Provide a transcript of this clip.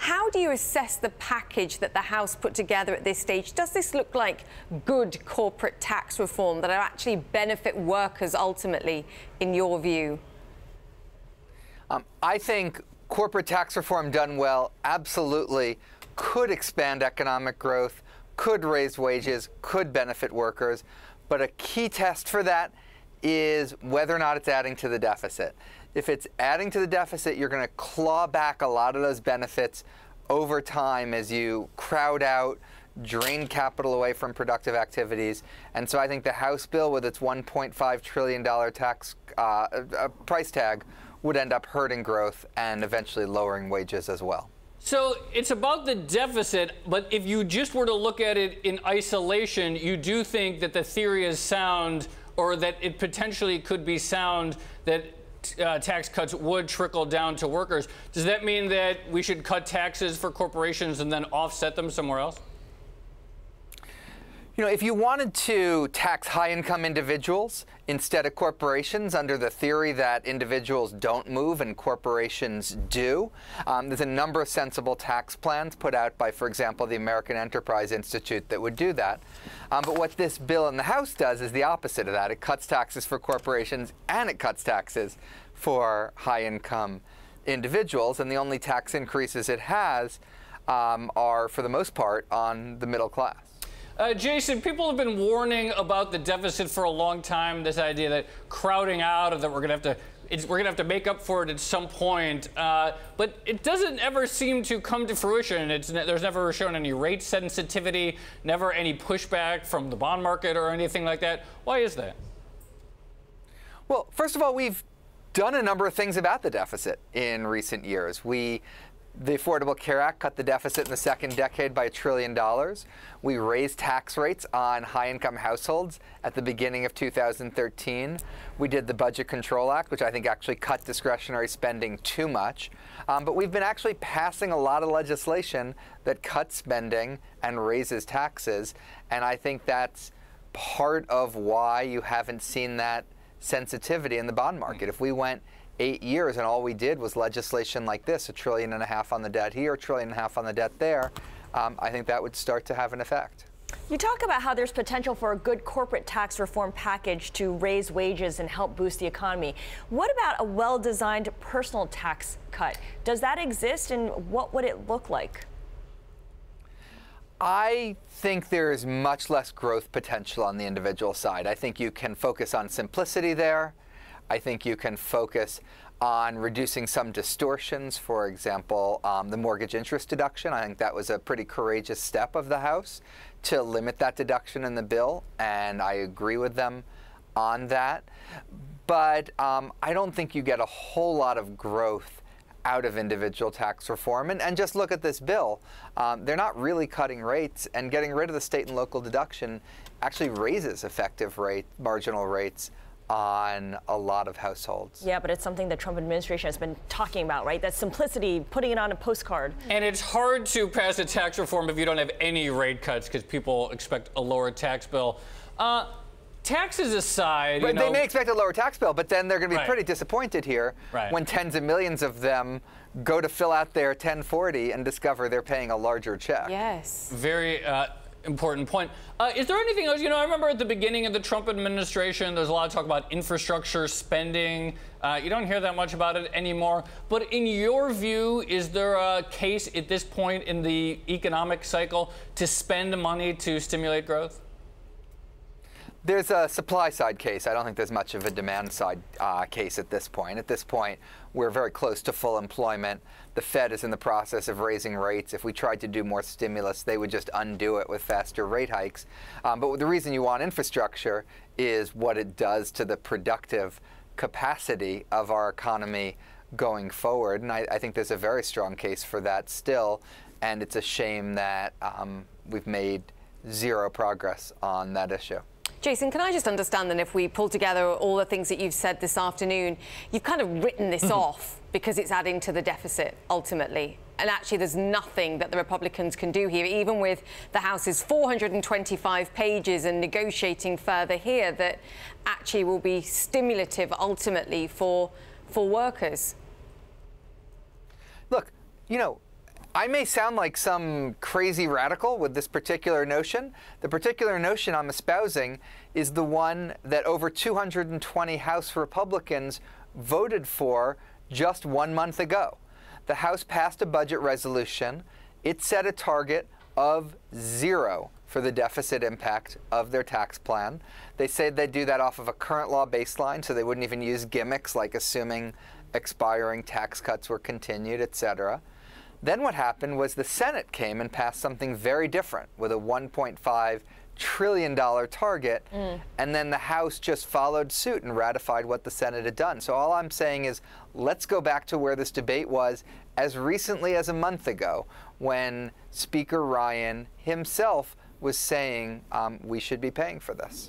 How do you assess the package that the House put together at this stage? Does this look like good corporate tax reform that will actually benefit workers ultimately, in your view? I think corporate tax reform done well absolutely could expand economic growth, could raise wages, could benefit workers. But a key test for that is whether or not it's adding to the deficit. If it's adding to the deficit, you're going to claw back a lot of those benefits over time as you crowd out, drain capital away from productive activities. And so I think the House bill with its $1.5 trillion tax price tag would end up hurting growth and eventually lowering wages as well. So it's about the deficit, but if you just were to look at it in isolation, you do think that the theory is sound, or that it potentially could be sound, that tax cuts would trickle down to workers. Does that mean that we should cut taxes for corporations and then offset them somewhere else? You know, if you wanted to tax high-income individuals instead of corporations under the theory that individuals don't move and corporations do, there's a number of sensible tax plans put out by, for example, the American Enterprise Institute that would do that. But what this bill in the House does is the opposite of that. It cuts taxes for corporations and it cuts taxes for high-income individuals. And the only tax increases it has are, for the most part, on the middle class. Jason, people have been warning about the deficit for a long time. This idea that crowding out, or that we're going to have to make up for it at some point. But it doesn't ever seem to come to fruition. There's never shown any rate sensitivity, never any pushback from the bond market or anything like that. Why is that? Well, first of all, we've done a number of things about the deficit in recent years. The Affordable Care Act cut the deficit in the second decade by $1 trillion. We raised tax rates on high-income households at the beginning of 2013. We did the Budget Control Act, which I think actually cut discretionary spending too much. But we've been actually passing a lot of legislation that cuts spending and raises taxes. And I think that's part of why you haven't seen that sensitivity in the bond market. If we went 8 years and all we did was legislation like this, $1.5 trillion on the debt here, $1.5 trillion on the debt there, I think that would start to have an effect. You talk about how there's potential for a good corporate tax reform package to raise wages and help boost the economy. What about a well-designed personal tax cut? Does that exist, and what would it look like? I think there is much less growth potential on the individual side. I think you can focus on simplicity there. I think you can focus on reducing some distortions, for example, the mortgage interest deduction. I think that was a pretty courageous step of the House to limit that deduction in the bill, and I agree with them on that. But I don't think you get a whole lot of growth out of individual tax reform. And just look at this bill. They're not really cutting rates, and getting rid of the state and local deduction actually raises effective marginal rates on a lot of households. Yeah, but it's something the Trump administration has been talking about, right? That simplicity, putting it on a postcard. And it's hard to pass a tax reform if you don't have any rate cuts, because people expect a lower tax bill. Taxes aside, but they may expect a lower tax bill, but then they're going to be pretty disappointed here when tens of millions of them go to fill out their 1040 and discover they're paying a larger check. Yes. Very important point. Is there anything else? You know, I remember at the beginning of the Trump administration, there's a lot of talk about infrastructure spending. You don't hear that much about it anymore. But in your view, is there a case at this point in the economic cycle to spend money to stimulate growth? There's a supply side case. I don't think there's much of a demand side case at this point. At this point, we're very close to full employment. The Fed is in the process of raising rates. If we tried to do more stimulus, they would just undo it with faster rate hikes. But the reason you want infrastructure is what it does to the productive capacity of our economy going forward. And I think there's a very strong case for that still. And it's a shame that we've made zero progress on that issue. Jason, can I just understand then, if we pull together all the things that you've said this afternoon, you've kind of written this off because it's adding to the deficit ultimately. And actually, there's nothing that the Republicans can do here, even with the House's 425 pages and negotiating further here, that actually will be stimulative ultimately for workers. Look, you know, I may sound like some crazy radical with this particular notion. The particular notion I'm espousing is the one that over 220 House Republicans voted for just 1 month ago. The House passed a budget resolution. It set a target of 0 for the deficit impact of their tax plan. They said they'd do that off of a current law baseline, so they wouldn't even use gimmicks like assuming expiring tax cuts were continued, etc. Then what happened was the Senate came and passed something very different with a $1.5 trillion target, and then the House just followed suit and ratified what the Senate had done. So all I'm saying is, let's go back to where this debate was as recently as a month ago, when Speaker Ryan himself was saying we should be paying for this.